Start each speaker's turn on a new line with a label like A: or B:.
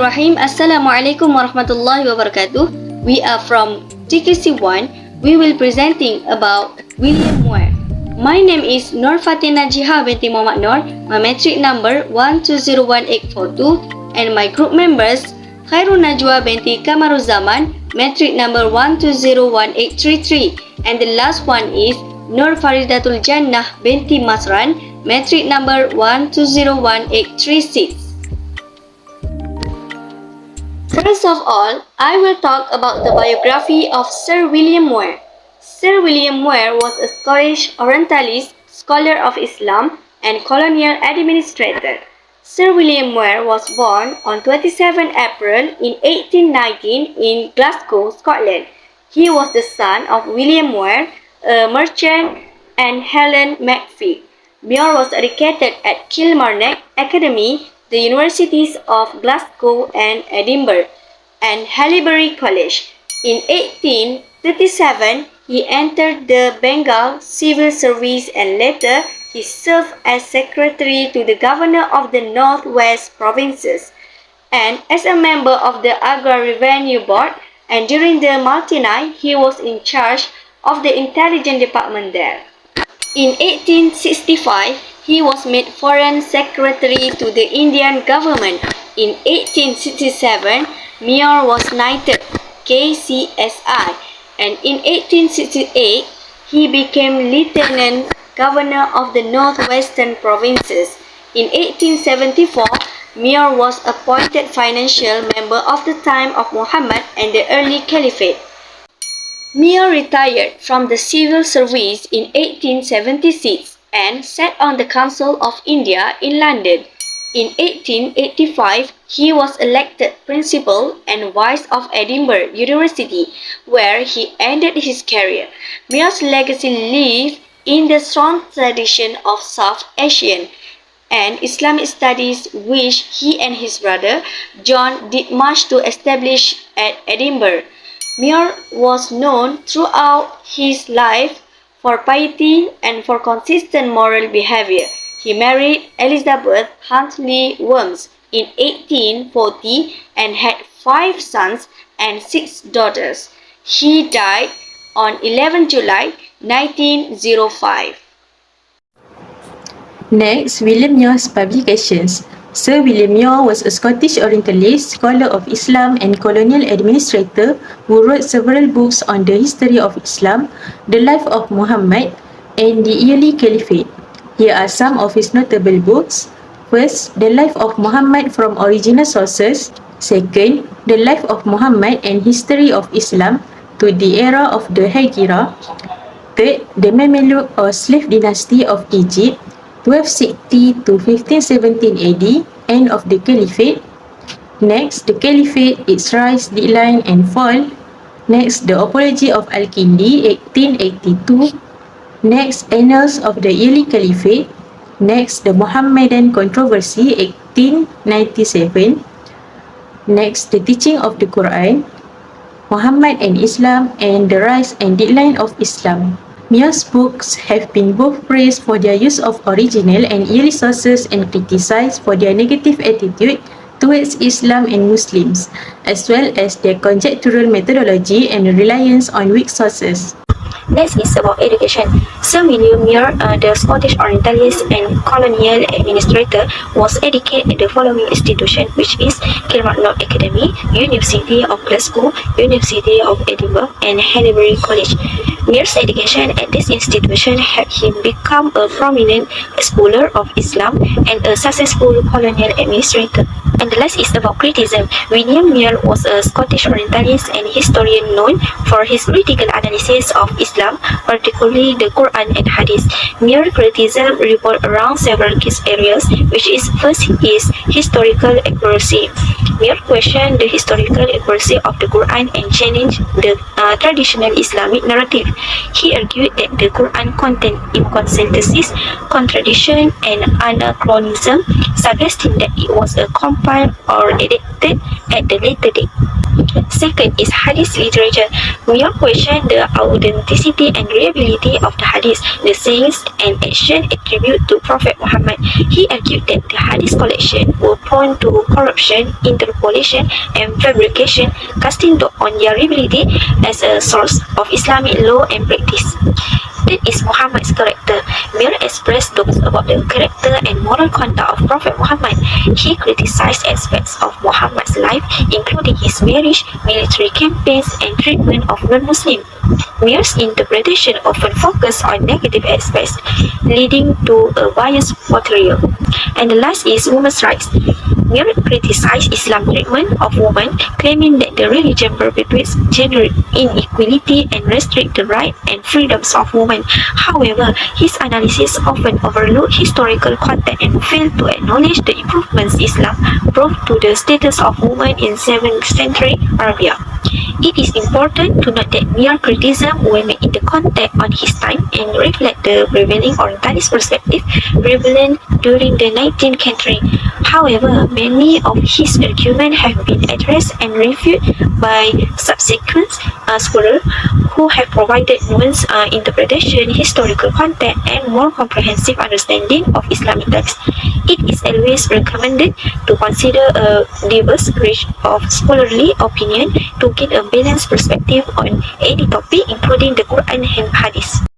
A: Bismillahirrahmanirrahim. Assalamualaikum warahmatullahi wabarakatuh. We are from TQC1. We will presenting about William Muir. My name is Fatin Najihah binti Muhammad Nur. My metric number 1201842 and my group members KHAIRUN NAJWA binti KAMARUZAMAN, metric number 1201833, and the last one is NURFARIDATUL JANNAH binti MASRAN, metric number 1201836. First of all, I will talk about the biography of Sir William Muir. Sir William Muir was a Scottish Orientalist, scholar of Islam, and colonial administrator. Sir William Muir was born on 27 April in 1819 in Glasgow, Scotland. He was the son of William Muir, a merchant, and Helen McPhee. Muir was educated at Kilmarnock Academy, the Universities of Glasgow and Edinburgh, and Haileybury College. In 1837, he entered the Bengal Civil Service and later he served as secretary to the governor of the Northwest Provinces and as a member of the Agra Revenue Board, and during the Maltini, he was in charge of the intelligence department there. In 1865, he was made Foreign Secretary to the Indian government. In 1867, Muir was knighted KCSI, and in 1868, he became Lieutenant Governor of the Northwestern Provinces. In 1874, Muir was appointed financial member of the time of Muhammad and the early Caliphate. Muir retired from the civil service in 1876 and sat on the Council of India in London. In 1885, he was elected Principal and Vice of Edinburgh University, where he ended his career. Muir's legacy lives in the strong tradition of South Asian and Islamic studies which he and his brother John did much to establish at Edinburgh. Muir was known throughout his life for piety and for consistent moral behavior. He married Elizabeth Huntley Worms in 1840 and had 5 sons and 6 daughters. He died on 11 July 1905.
B: Next, William Muir's publications. Sir William Muir was a Scottish Orientalist, scholar of Islam and colonial administrator who wrote several books on the history of Islam, the life of Muhammad, and the early Caliphate. Here are some of his notable books. First, The Life of Muhammad from Original Sources. Second, The Life of Muhammad and History of Islam to the Era of the Hegira. Third, The Mameluke or Slave Dynasty of Egypt, 1260 to 1517 AD, end of the Caliphate. Next, the Caliphate, its rise, decline, and fall. Next, the Apology of Al-Kindi, 1882. Next, Annals of the Early Caliphate. Next, the Mohammedan Controversy, 1897. Next, the Teaching of the Quran, Muhammad and Islam, and the Rise and Decline of Islam. Muir's books have been both praised for their use of original and early sources and criticized for their negative attitude towards Islam and Muslims, as well as their conjectural methodology and reliance on weak sources.
C: Next is about education. Sir William Muir, the Scottish Orientalist and colonial administrator, was educated at the following institutions, which is Kilmarnock Academy, University of Glasgow, University of Edinburgh, and Haileybury College. Muir's education at this institution helped him become a prominent scholar of Islam and a successful colonial administrator. And the last is about criticism. William Muir was a Scottish Orientalist and historian known for his critical analysis of Islam, particularly the Quran and Hadith. Muir's criticism revolved around several key areas, which is first his historical accuracy. Muir questioned the historical accuracy of the Quran and challenged the traditional Islamic narrative. He argued that the Quran contained inconsistencies, contradiction, and anachronism, suggesting that it was compiled or edited at a later date. Second is hadith literature. Muir questioned the authenticity and reliability of the hadith, the sayings and action attributed to Prophet Muhammad. He argued that the hadith collection were prone to corruption, interpolation, and fabrication, casting doubt on their reliability as a source of Islamic law and practice. That is Muhammad's character. Muir expressed doubts about the character and moral conduct of Prophet Muhammad. He criticized aspects of Muhammad's life, including his marriage, military campaigns, and treatment of non-Muslims. Muir's interpretation often focused on negative aspects, leading to a biased portrayal. And the last is women's rights. Muir criticized Islam's treatment of women, claiming that the religion perpetuates gender inequality and restricts the rights and freedoms of women. However, his analysis often overlooked historical context and failed to acknowledge the improvements Islam brought to the status of women in 7th century Arabia. It is important to note that Muir's criticism were made in the context on his time and reflect the prevailing Orientalist perspective prevalent during the 19th century. However, many of his arguments have been addressed and refuted by subsequent scholars who have provided nuanced interpretation, historical context, and more comprehensive understanding of Islamic texts. It is always recommended to consider a diverse range of scholarly opinion to get a balanced perspective on any topic, including the Quran and Hadith.